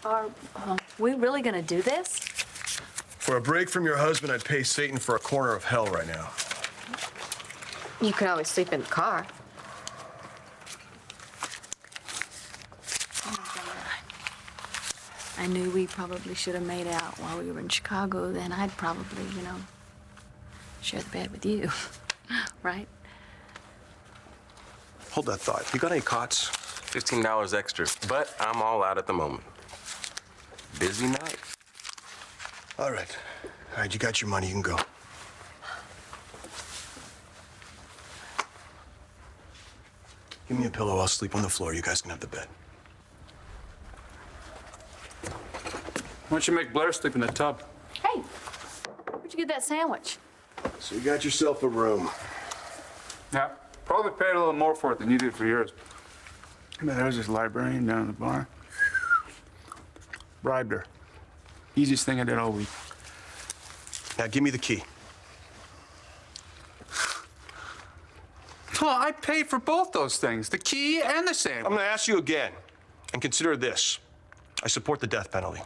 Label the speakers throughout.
Speaker 1: Are we really gonna do this?
Speaker 2: For a break from your husband, I'd pay Satan for a corner of hell right now.
Speaker 1: You could always sleep in the car. I knew we probably should have made out while we were in Chicago. Then I'd probably, share the bed with you, right?
Speaker 2: Hold that thought. You got any cots?
Speaker 3: $15 extra, but I'm all out at the moment. Busy night.
Speaker 2: All right, you got your money. You can go. Give me a pillow. I'll sleep on the floor. You guys can have the bed.
Speaker 4: Why don't you make Blair sleep in the tub?
Speaker 1: Hey, where'd you get that sandwich?
Speaker 2: So you got yourself a room.
Speaker 4: Yeah, probably paid a little more for it than you did for yours. I mean, there was this librarian down at the bar. Bribed her. Easiest thing I did all week.
Speaker 2: Now give me the key.
Speaker 4: Well, I paid for both those things, the key and the sandwich.
Speaker 2: I'm gonna ask you again, and consider this. I support the death penalty.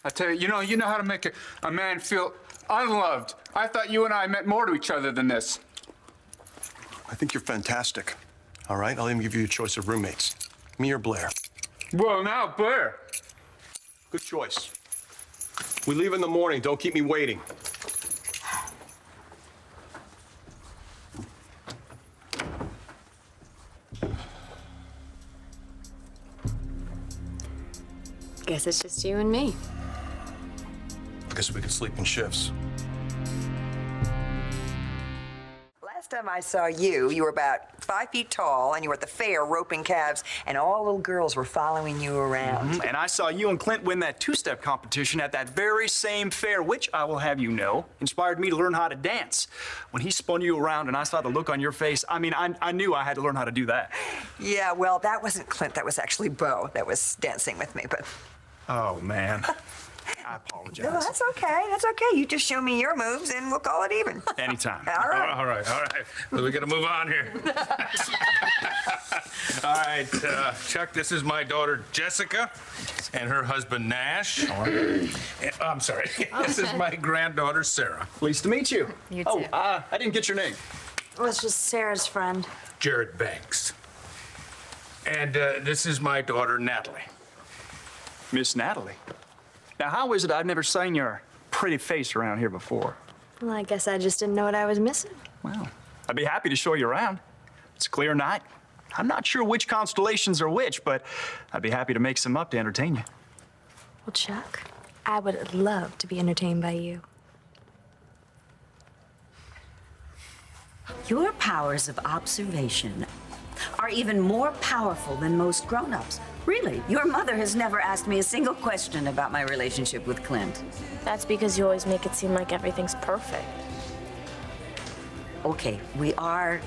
Speaker 4: I tell you, you know how to make a man feel unloved. I thought you and I meant more to each other than this.
Speaker 2: I think you're fantastic. All right, I'll even give you a choice of roommates. Me or Blair.
Speaker 4: Well, now, Blair.
Speaker 2: Good choice. We leave in the morning. Don't keep me waiting.
Speaker 1: Guess it's just you and me.
Speaker 2: I guess we could sleep in shifts.
Speaker 5: Last time I saw you, you were about 5 feet tall, and you were at the fair roping calves, and all little girls were following you around.
Speaker 6: And I saw you and Clint win that two-step competition at that very same fair, which, I will have you know, inspired me to learn how to dance. When he spun you around and I saw the look on your face, I knew I had to learn how to do that.
Speaker 5: Yeah, well, that wasn't Clint. That was actually Bo that was dancing with me, but...
Speaker 6: Oh, man. I apologize.
Speaker 5: No, that's okay. That's okay. You just show me your moves, and we'll call it even.
Speaker 6: Anytime.
Speaker 5: All right.
Speaker 7: All right. Well, we got to move on here. All right, Chuck, this is my daughter, Jessica, and her husband, Nash. I'm sorry. This is my granddaughter, Sarah.
Speaker 6: Pleased to meet you.
Speaker 1: You too.
Speaker 6: Oh, I didn't get your name.
Speaker 1: Well, it's just Sarah's friend.
Speaker 7: Jared Banks. And this is my daughter, Natalie.
Speaker 6: Miss Natalie. Now, how is it I've never seen your pretty face around here before?
Speaker 1: Well, I guess I just didn't know what I was missing.
Speaker 6: Well, I'd be happy to show you around. It's a clear night. I'm not sure which constellations are which, but I'd be happy to make some up to entertain you.
Speaker 1: Well, Chuck, I would love to be entertained by you.
Speaker 8: Your powers of observation are even more powerful than most grown-ups. Really, your mother has never asked me a single question about my relationship with Clint.
Speaker 9: That's because you always make it seem like everything's perfect.
Speaker 8: Okay, we are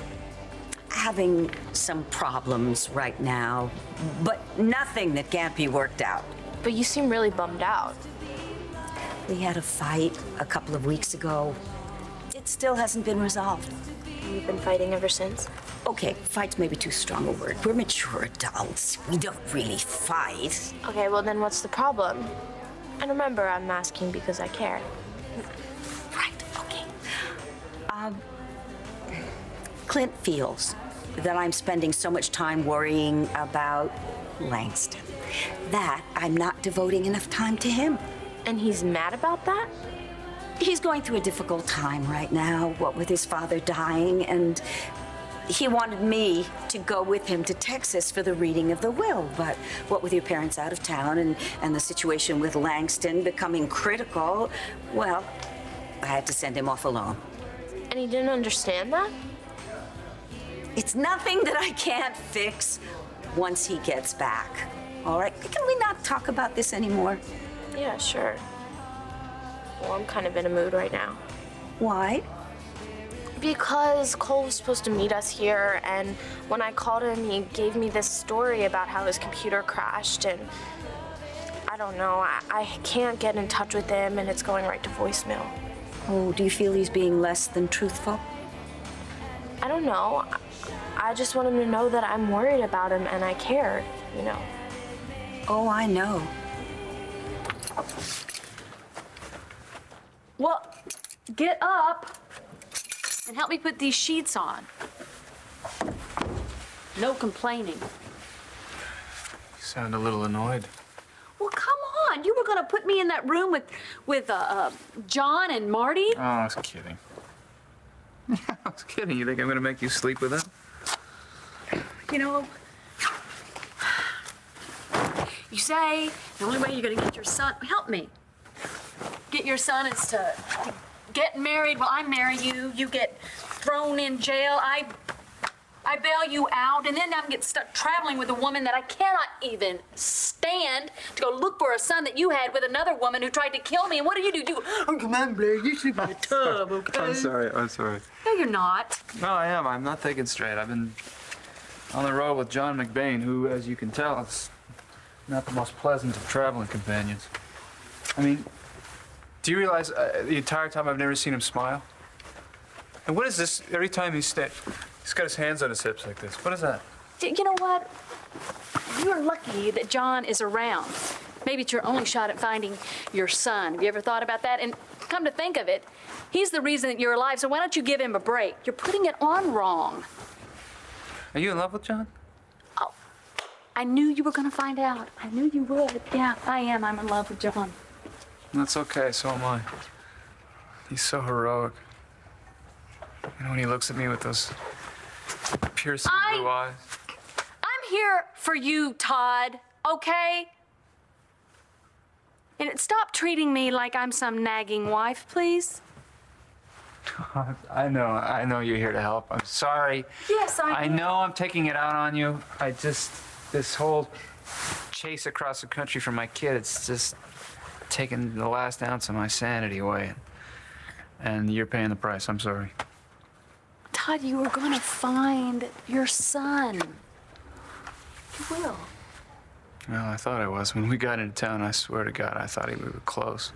Speaker 8: having some problems right now, but nothing that can't be worked out.
Speaker 9: But you seem really bummed out.
Speaker 8: We had a fight a couple of weeks ago. It still hasn't been resolved.
Speaker 9: You've been fighting ever since?
Speaker 8: Okay, fight's maybe too strong a word. We're mature adults. We don't really fight.
Speaker 9: Okay, well then what's the problem? And remember, I'm asking because I care.
Speaker 8: Right, okay. Clint feels that I'm spending so much time worrying about Langston that I'm not devoting enough time to him.
Speaker 9: And he's mad about that?
Speaker 8: He's going through a difficult time right now, what with his father dying, and he wanted me to go with him to Texas for the reading of the will. But what with your parents out of town and the situation with Langston becoming critical, well, I had to send him off alone.
Speaker 9: And he didn't understand that?
Speaker 8: It's nothing that I can't fix once he gets back. All right? Can we not talk about this anymore?
Speaker 9: Yeah, sure. Well, I'm kind of in a mood right now.
Speaker 8: Why?
Speaker 9: Because Cole was supposed to meet us here, and when I called him, he gave me this story about how his computer crashed, and I don't know, I can't get in touch with him, and it's going right to voicemail.
Speaker 8: Oh, do you feel he's being less than truthful?
Speaker 9: I don't know. I I just want him to know that I'm worried about him and I care, you know.
Speaker 8: Oh, I know.
Speaker 1: Well, get up and help me put these sheets on. No complaining.
Speaker 4: You sound a little annoyed.
Speaker 1: Well, come on. You were going to put me in that room with John and Marty?
Speaker 4: Oh, I was kidding. I was kidding. You think I'm gonna make you sleep with him?
Speaker 1: You know, you say the only way you're going to get your son, help me, get your son is to get married. Well, I marry you. You get thrown in jail. I bail you out, and then I'm get stuck traveling with a woman that I cannot even stand to go look for a son that you had with another woman who tried to kill me. And what do? You go, oh, come on, Blair, you sleep in the tub, okay?
Speaker 4: I'm sorry.
Speaker 1: No, you're not.
Speaker 4: No, I am. I'm not thinking straight. I've been on the road with John McBain, who, as you can tell, is not the most pleasant of traveling companions. I mean, do you realize the entire time I've never seen him smile? And what is this? Every time he's got his hands on his hips like this. What is that?
Speaker 1: You know what? You're lucky that John is around. Maybe it's your only shot at finding your son. Have you ever thought about that? And come to think of it, he's the reason that you're alive, so why don't you give him a break? You're putting it on wrong.
Speaker 4: Are you in love with John?
Speaker 1: Oh, I knew you were going to find out. I knew you would. Yeah, I am. I'm in love with John.
Speaker 4: That's okay, so am I. He's so heroic. You know, when he looks at me with those piercing blue eyes.
Speaker 1: I'm here for you, Todd, okay? And stop treating me like I'm some nagging wife, please.
Speaker 4: I know you're here to help. I'm sorry.
Speaker 1: Yes, I am.
Speaker 4: know I'm taking it out on you. This whole chase across the country for my kid, it's just taking the last ounce of my sanity away. And you're paying the price. I'm sorry.
Speaker 1: Todd, you were going to find your son. You will.
Speaker 4: Well, I thought I was. When we got into town, I swear to God, I thought we were close.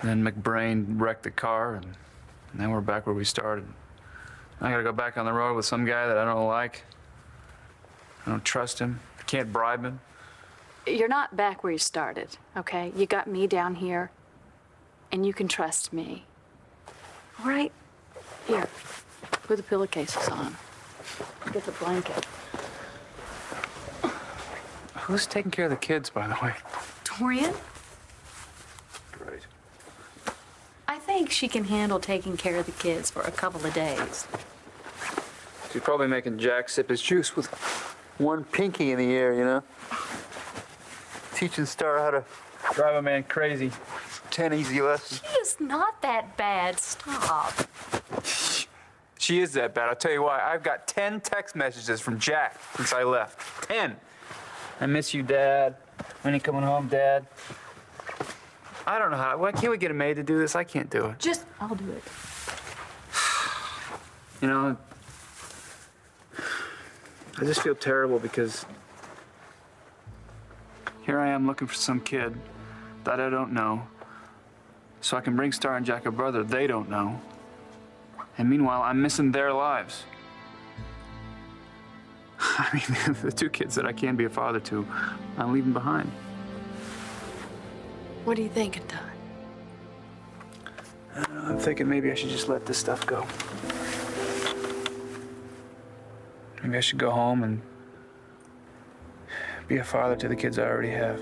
Speaker 4: And then McBrain wrecked the car, and now we're back where we started. I gotta go back on the road with some guy that I don't like. I don't trust him. I can't bribe him.
Speaker 1: You're not back where you started, okay? You got me down here, and you can trust me. All right? Here, put the pillowcases on. Get the blanket.
Speaker 4: Who's taking care of the kids, by the way?
Speaker 1: Dorian?
Speaker 4: Great.
Speaker 1: I think she can handle taking care of the kids for a couple of days.
Speaker 4: She's probably making Jack sip his juice with one pinky in the air, you know? Teaching Starr how to drive a man crazy. 10 easy lessons.
Speaker 1: She is not that bad. Stop.
Speaker 4: She is that bad. I'll tell you why. I've got 10 text messages from Jack since I left. 10. I miss you, Dad. When are you coming home, Dad? I don't know how. Why can't we get a maid to do this? I can't do it.
Speaker 1: I'll do it.
Speaker 4: You know, I just feel terrible because here I am looking for some kid that I don't know, so I can bring Starr and Jack a brother they don't know. And meanwhile, I'm missing their lives. I mean, the two kids that I can be a father to, I'm leaving behind.
Speaker 1: What are you thinking, Todd?
Speaker 4: I don't know, I'm thinking maybe I should just let this stuff go. Maybe I should go home and be a father to the kids I already have.